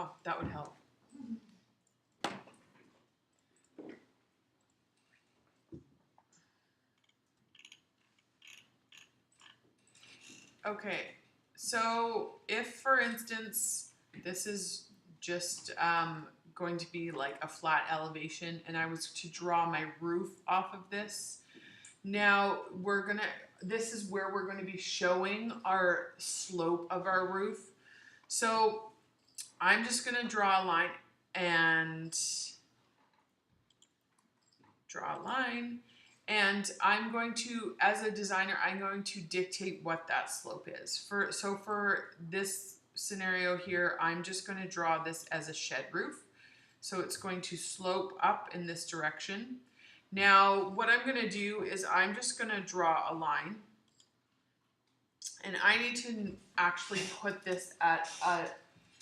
Oh, that would help. Okay, so if, for instance, this is just going to be like a flat elevation and I was to draw my roof off of this, now this is where we're gonna be showing our slope of our roof. So I'm just gonna draw a line and draw a line. And I'm going to, as a designer, I'm going to dictate what that slope is. So for this scenario here, I'm just going to draw this as a shed roof. So it's going to slope up in this direction. Now, what I'm going to do is I'm just going to draw a line. And I need to actually put this at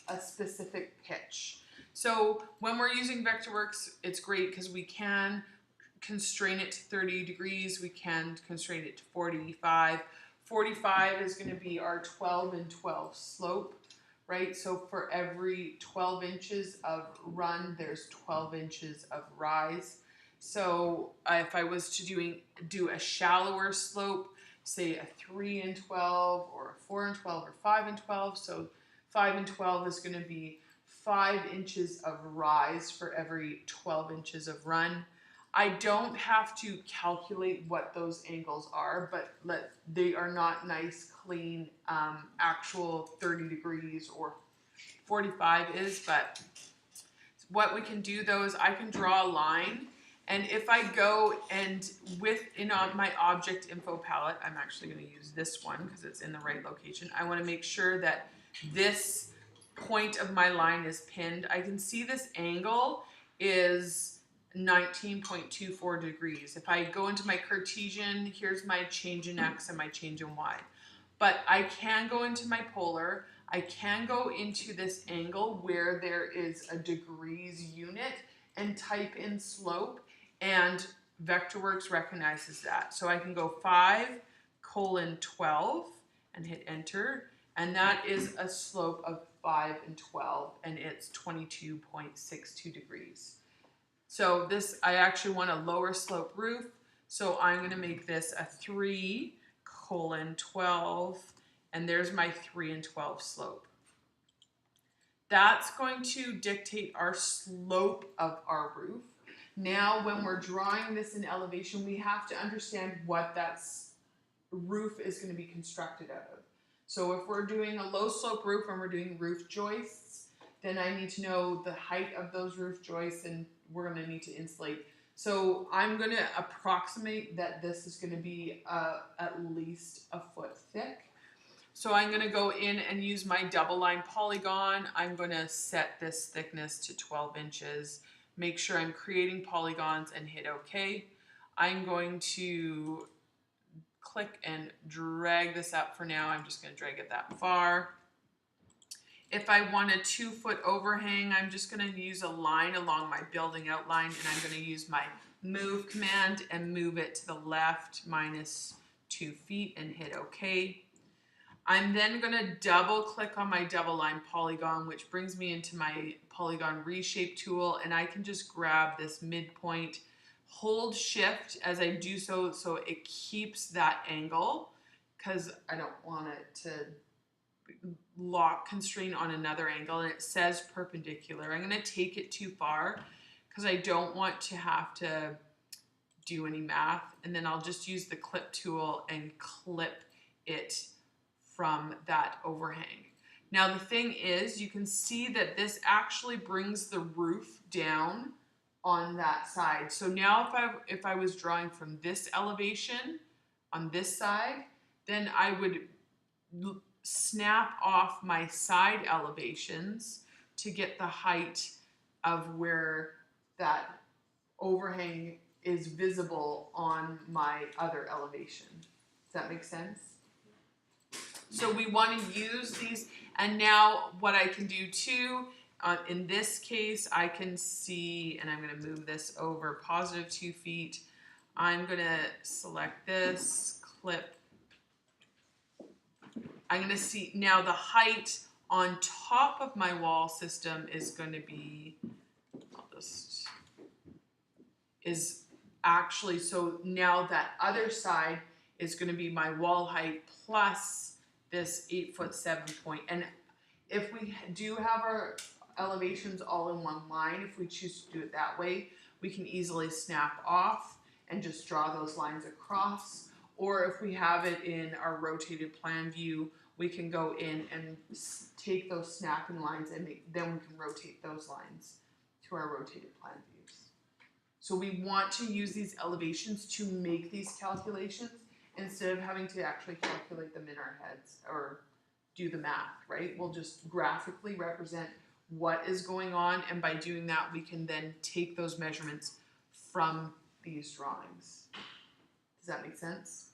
a specific pitch. So when we're using Vectorworks, it's great because we can constrain it to 30 degrees. We can constrain it to 45. 45 is going to be our 12 and 12 slope, right? So for every 12 inches of run, there's 12 inches of rise. So if I was to do a shallower slope, say a 3 and 12 or a 4 and 12 or 5 and 12, so 5 and 12 is going to be 5 inches of rise for every 12 inches of run. I don't have to calculate what those angles are, but they are not nice, clean, actual 30 degrees or 45 is, but what we can do though is I can draw a line, and if I go and on my object info palette, I'm actually going to use this one because it's in the right location. I want to make sure that this point of my line is pinned. I can see this angle is 19.24 degrees. If I go into my Cartesian, here's my change in X and my change in Y. But I can go into my polar, I can go into this angle where there is a degrees unit and type in slope, and Vectorworks recognizes that. So I can go 5:12 and hit enter, and that is a slope of 5 and 12, and it's 22.62 degrees. So this, I actually want a lower slope roof, so I'm going to make this a 3:12, and there's my 3 and 12 slope. That's going to dictate our slope of our roof. Now, when we're drawing this in elevation, we have to understand what that roof is going to be constructed out of. So if we're doing a low slope roof and we're doing roof joists, then I need to know the height of those roof joists, and we're going to need to insulate. So I'm going to approximate that this is going to be at least a foot thick. So I'm going to go in and use my double line polygon. I'm going to set this thickness to 12 inches. Make sure I'm creating polygons and hit OK. I'm going to click and drag this up for now. I'm just going to drag it that far. If I want a 2-foot overhang, I'm just going to use a line along my building outline, and I'm going to use my move command and move it to the left -2 feet and hit OK. I'm then going to double click on my double line polygon, which brings me into my polygon reshape tool, and I can just grab this midpoint, hold shift as I do so it keeps that angle, because I don't want it to constrain on another angle, and it says perpendicular. I'm going to take it too far because I don't want to have to do any math, and then I'll just use the clip tool and clip it from that overhang. Now the thing is, you can see that this actually brings the roof down on that side. So now if I was drawing from this elevation on this side, then I would snap off my side elevations to get the height of where that overhang is visible on my other elevation. Does that make sense? So we want to use these, and now what I can do too, in this case, I can see, and I'm going to move this over +2 feet. I'm going to select this, clip. I'm going to see now the height On top of my wall system is going to be, is actually, so now that other side is going to be my wall height plus this 8 foot 7 point. And if we do have our elevations all in one line, if we choose to do it that way, we can easily snap off and just draw those lines across. Or if we have it in our rotated plan view, we can go in and take those snapping lines and then we can rotate those lines to our rotated plan views. So we want to use these elevations to make these calculations instead of having to actually calculate them in our heads or do the math, right? We'll just graphically represent what is going on, and by doing that, we can then take those measurements from these drawings. Does that make sense?